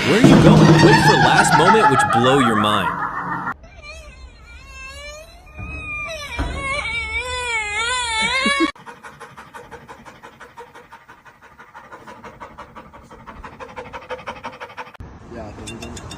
Where are you going? Wait for last moment which blow your mind. Ya dedim.